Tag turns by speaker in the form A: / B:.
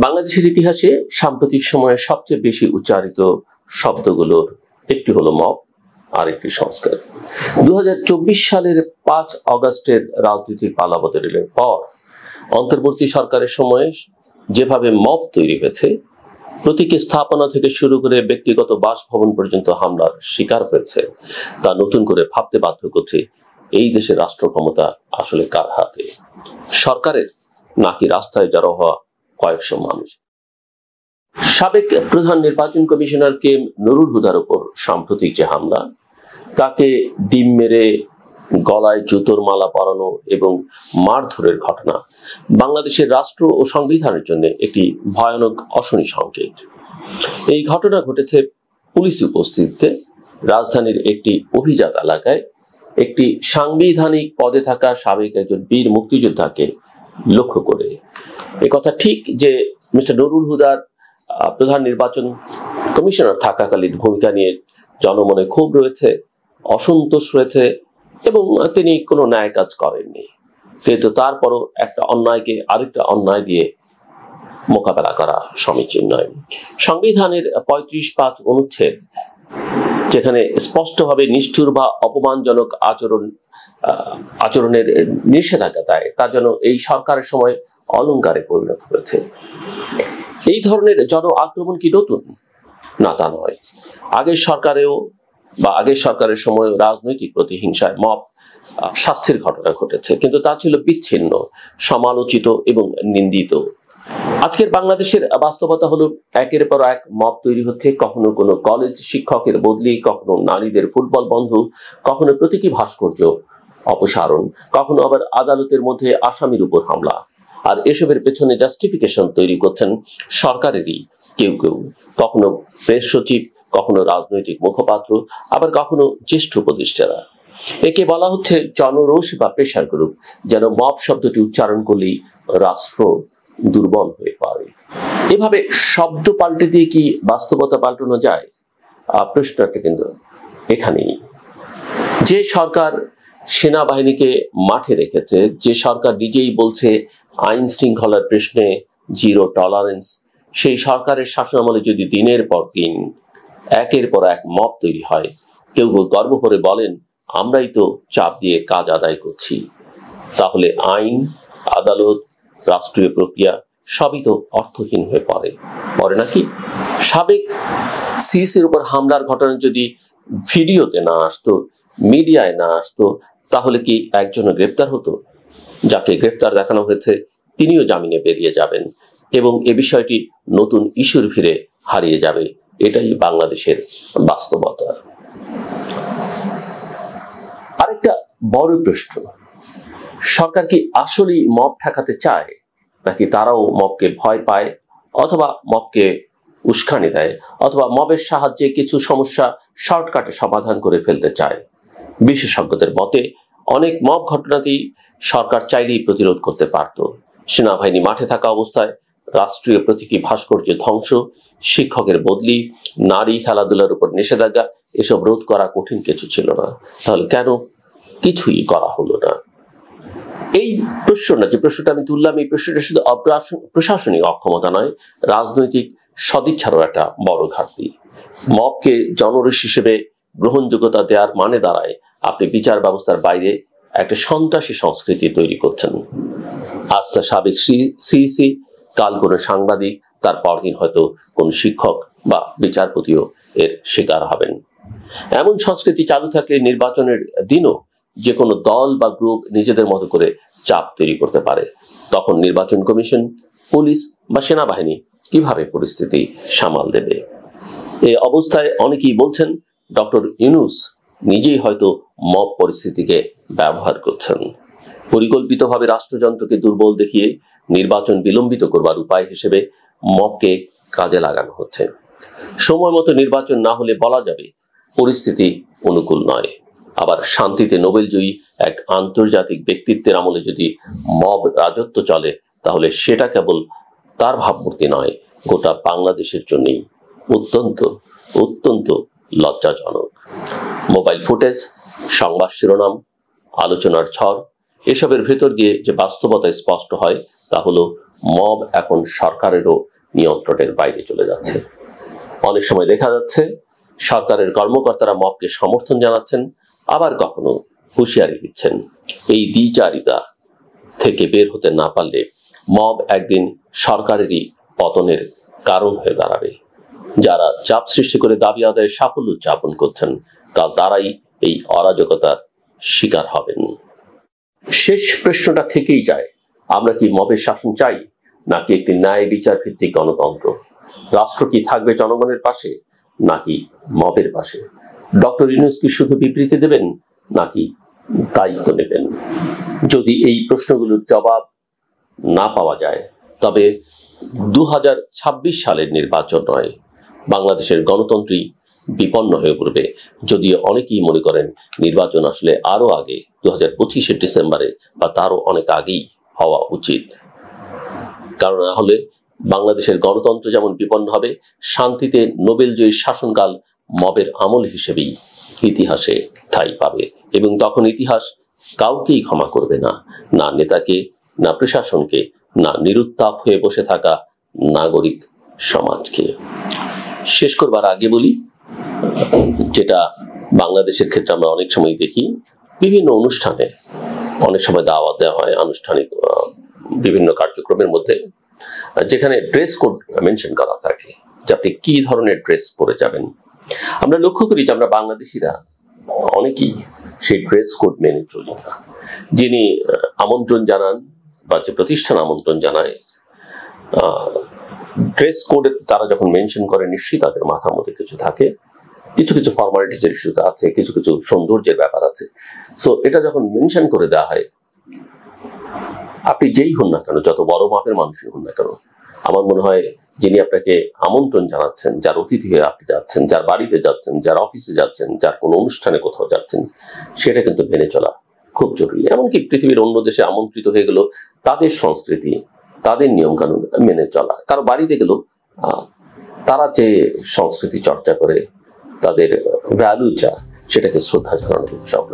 A: বাংলাদেশের ইতিহাসে সাম্প্রতিক সময়ে সবচেয়ে বেশি উচ্চারিত শব্দগুলোর একটি হলো মব, আর একটি সংস্কার। 2024 সালের 5 অগস্টের রাজনীতির পালাবদলের পর অন্তর্বর্তী সরকারের সময়ে যেভাবে মব তৈরি হয়েছে, প্রতীকী স্থাপনা থেকে শুরু করে ব্যক্তিগত বাসভবন পর্যন্ত হামলার শিকার হয়েছে, তা নতুন করে ভাবতে বাধ্য করছে এই দেশের রাষ্ট্র ক্ষমতা আসলে কার হাতে, সরকারের নাকি রাস্তায় জড়ো হওয়া কয়েকশো মানুষ। সাবেক প্রধান নির্বাচন কমিশনার কে নুরুল হুদার উপর সাম্প্রতিক যে হামলা, তাকে ডিম মেরে গলায় জুতোর মালা পরানো এবং মারধরের ঘটনা বাংলাদেশের রাষ্ট্র ও সংবিধানের জন্য একটি ভয়ানক অশনি সংকেত। এই ঘটনা ঘটেছে পুলিশ উপস্থিতিতে রাজধানীর একটি অভিজাত এলাকায় একটি সাংবিধানিক পদে থাকা সাবেক একজন বীর মুক্তিযোদ্ধাকে লক্ষ্য করে। একথা ঠিক যে মিস্টার নুরুল হুদার প্রধান নির্বাচন কমিশনার থাকাকালীন ভূমিকা নিয়ে জনমনে ক্ষোভ রয়েছে, অসন্তোষ রয়েছে এবং তিনি কোনো ন্যায় কাজ করেননি। কিন্তু তারপরও একটা অন্যায়কে আরেকটা অন্যায় দিয়ে মোকাবেলা করা সমীচীন নয়। সংবিধানের 35(5) অনুচ্ছেদ, যেখানে স্পষ্টভাবে নিষ্ঠুর বা অপমানজনক আচরণের নিষেধাজ্ঞা দেয়, তা যেন এই সরকারের সময় অলংকারে পরিণত হয়েছে। এই ধরনের জন আক্রমণ কি নতুন? না, তা নয়। আগের সরকারের সময় রাজনৈতিক প্রতিহিংসায় মব শাস্তির ঘটনা ঘটেছে, কিন্তু তা ছিল বিচ্ছিন্ন, সমালোচিত এবং নিন্দিত। আজকের বাংলাদেশের বাস্তবতা হলো একের পর এক মব তৈরি হচ্ছে। কখনো কোনো কলেজ শিক্ষকের বদলি, কখনো নারীদের ফুটবল বন্ধ, কখনো প্রতীকী ভাস্কর্য অপসারণ, কখনো আবার আদালতের মধ্যে আসামির উপর হামলা। আর এসবের পেছনে জাস্টিফিকেশন তৈরি করছেন সরকারেরই কেউ কেউ, কখনো প্রেস সচিব, কখনো রাজনৈতিক মুখপাত্র, আবার কখনো জ্যেষ্ঠ উপদেষ্টারা। একে বলা হচ্ছে জনরোষ বা প্রেশার গ্রুপ। যেন মব শব্দটি উচ্চারণ করলেই রাষ্ট্র দুর্বল হয়ে পড়ে। এভাবে শব্দ পাল্টে দিয়ে কি বাস্তবতা পাল্টানো যায়? প্রশ্নটা কিন্তু এখানেই। যে সরকার সেনাবাহিনীকে মাঠে রেখেছে, যে সরকার নিজেই বলছে আইন শৃঙ্খলার প্রশ্নে জিরো টলারেন্স, সেই সরকারের শাসনামলে যদি দিনের পর দিন একের পর এক মব তৈরি হয়, কেউ গর্ব করে বলেন আমরাই তো চাপ দিয়ে কাজ আদায় করছি, তাহলে আইন, আদালত, রাষ্ট্রীয় প্রক্রিয়া সবই তো অর্থহীন হয়ে পড়ে নাকি? সাবেক সিসির উপর হামলার ঘটনা যদি ভিডিওতে না আসতো, মিডিয়ায় না আসতো, তাহলে কি একজনও গ্রেপ্তার হতো? যাকে গ্রেপ্তার দেখানো হয়েছে তিনিও জামিনে বেরিয়ে যাবেন এবং এ বিষয়টি নতুন ইস্যুর ভিড়ে হারিয়ে যাবে। এটাই বাংলাদেশের বাস্তবতা। আরেকটা বড় প্রশ্ন, সরকার কি আসলেই মব ঠেকাতে চায়, নাকি তারাও মবকে ভয় পায়, অথবা মবকে উস্কানি দেয়, অথবা মবের সাহায্যে কিছু সমস্যা শর্টকাটে সমাধান করে ফেলতে চায়? বিশেষজ্ঞদের মতে অনেক মব ঘটনাতেই সরকার চাইলেই প্রতিরোধ করতে পারত। সেনাবাহিনী মাঠে থাকা অবস্থায় রাষ্ট্রীয় প্রতীকী ভাস্কর্য ধ্বংস, শিক্ষকের বদলি, নারী খেলাধুলার উপর নিষেধাজ্ঞা, এসব রোধ করা কঠিন কিছু ছিল না। তাহলে কেন কিছুই করা হলো না? এই প্রশ্নটা আমি তুললাম, এই প্রশ্নটা শুধু প্রশাসনিক অক্ষমতা নয়, রাজনৈতিক সদিচ্ছারও একটা বড় ঘাটতি। মবকে জনরোষ হিসেবে গ্রহণযোগ্যতা দেওয়ার মানে দাঁড়ায় আপনি বিচার ব্যবস্থার বাইরে একটা সন্ত্রাসী সংস্কৃতি তৈরি করছেন। আজ তা সাবেক সিইসি, কাল কোনো সাংবাদিক, তার পরদিন হয়তো কোন শিক্ষক বা বিচারপতিও এর শিকার হবেন। এমন সংস্কৃতি চালু থাকলে নির্বাচনের দিনও যে কোনো দল বা গ্রুপ নিজেদের মতো করে চাপ তৈরি করতে পারে। তখন নির্বাচন কমিশন, পুলিশ বা সেনাবাহিনী কিভাবে পরিস্থিতি সামাল দেবে? এই অবস্থায় অনেকেই বলছেন ডক্টর ইউনূস নিজেই হয়তো মব পরিস্থিতিকে ব্যবহার করছেন। পরিকল্পিতভাবে রাষ্ট্রযন্ত্রকে দুর্বল দেখিয়ে নির্বাচন বিলম্বিত করবার উপায় হিসেবে মবকে কাজে লাগানো হচ্ছে। সময় মতো নির্বাচন না হলে বলা যাবে পরিস্থিতি অনুকূল নয়। আবার শান্তিতে নোবেলজয়ী এক আন্তর্জাতিক ব্যক্তিত্বের আমলে যদি মব রাজত্ব চলে, তাহলে সেটা কেবল তার ভাবমূর্তি নয়, গোটা বাংলাদেশের জন্যই অত্যন্ত অত্যন্ত লজ্জাজনক। মোবাইল ফুটেজ, সংবাদ শিরোনাম, আলোচনার ঝড়, এসবের ভেতর দিয়ে যে বাস্তবতা স্পষ্ট হয় তা হলো মব এখন সরকারেরও নিয়ন্ত্রণের বাইরে চলে যাচ্ছে। অনেক সময় দেখা যাচ্ছে সরকারের কর্মকর্তারা মবকে সমর্থন জানাচ্ছেন, আবার কখনো হুঁশিয়ারি দিচ্ছেন। এই দ্বিচারিতা থেকে বের হতে না পারলে মব একদিন সরকারেরই পতনের কারণ হয়ে দাঁড়াবে। যারা চাপ সৃষ্টি করে দাবি আদায়ের সাফল্য উদযাপন করছেন, কাল তারাই এই অরাজকতার শিকার হবেন। শেষ প্রশ্নটা থেকেই যায়, আমরা কি মবের শাসন চাই, নাকি একটি ন্যায় বিচার ভিত্তিক গণতন্ত্র? রাষ্ট্র কি থাকবে জনগণের পাশে, নাকি মবের পাশে? ডক্টর ইউনূস কি শুধু বিবৃতি দেবেন, নাকি দায়িত্ব নেবেন? যদি এই প্রশ্নগুলোর জবাব না পাওয়া যায়, তবে 2026 সালের নির্বাচন নয়, বাংলাদেশের গণতন্ত্রই বিপন্ন হয়ে পড়বে। যদিও অনেকেই মনে করেন নির্বাচন আসলে আরো আগে 2025 ডিসেম্বরে বা তারও অনেক আগেই হওয়া উচিত। কারণ না হলে বাংলাদেশের গণতন্ত্র যেমন বিপন্ন হবে, শান্তিতে নোবেলজয়ী শাসনকাল মবের আমল হিসেবেই ইতিহাসে ঠাঁই পাবে। এবং তখন ইতিহাস কাউকেই ক্ষমা করবে না, না নেতাকে, না প্রশাসনকে, না নিরুত্তাপ হয়ে বসে থাকা নাগরিক সমাজকে। শেষ করবার আগে বলি, যেটা বাংলাদেশের ক্ষেত্রে আমরা অনেক সময় দেখি, বিভিন্ন অনুষ্ঠানে অনেক সময় দাওয়াত দেওয়া হয় আনুষ্ঠানিক বিভিন্ন কার্যক্রমের মধ্যে, যেখানে ড্রেস কোড মেনশন করা থাকে যে আপনি কি ধরনের ড্রেস পরে যাবেন। আমরা লক্ষ্য করি যে আমরা বাংলাদেশিরা অনেকেই সেই ড্রেস কোড মেনে চলি না। যিনি আমন্ত্রণ জানান বা যে প্রতিষ্ঠান আমন্ত্রণ জানায়, ড্রেস কোডে তারা যখন মেনশন করে, নিশ্চয়ই তাদের মাথার মধ্যে কিছু থাকে, কিছু কিছু ফর্মালিটিজের ইস্যু আছে, কিছু কিছু সৌন্দর্যের ব্যাপার আছে। সো এটা যখন মেনশন করে দেওয়া হয়, আপনি যেই হন না কেন, যত বড় মাপের মানুষই হন না কেন, আমার মনে হয় যিনি আপনাকে আমন্ত্রণ জানাচ্ছেন, যার অতিথি হয়ে আপনি যাচ্ছেন, যার বাড়িতে যাচ্ছেন, যার অফিসে যাচ্ছেন, যার কোনো অনুষ্ঠানে কোথাও যাচ্ছেন, সেটা কিন্তু মেনে চলা খুব জরুরি। এমনকি পৃথিবীর অন্য দেশে আমন্ত্রিত হয়ে গেল, তাদের সংস্কৃতি, তাদের নিয়ম কানুন মেনে চলা। কারো বাড়িতে গেল, তারা যে সংস্কৃতি চর্চা করে, তাদের ভ্যালু যা, সেটাকে শ্রদ্ধা জানানো সব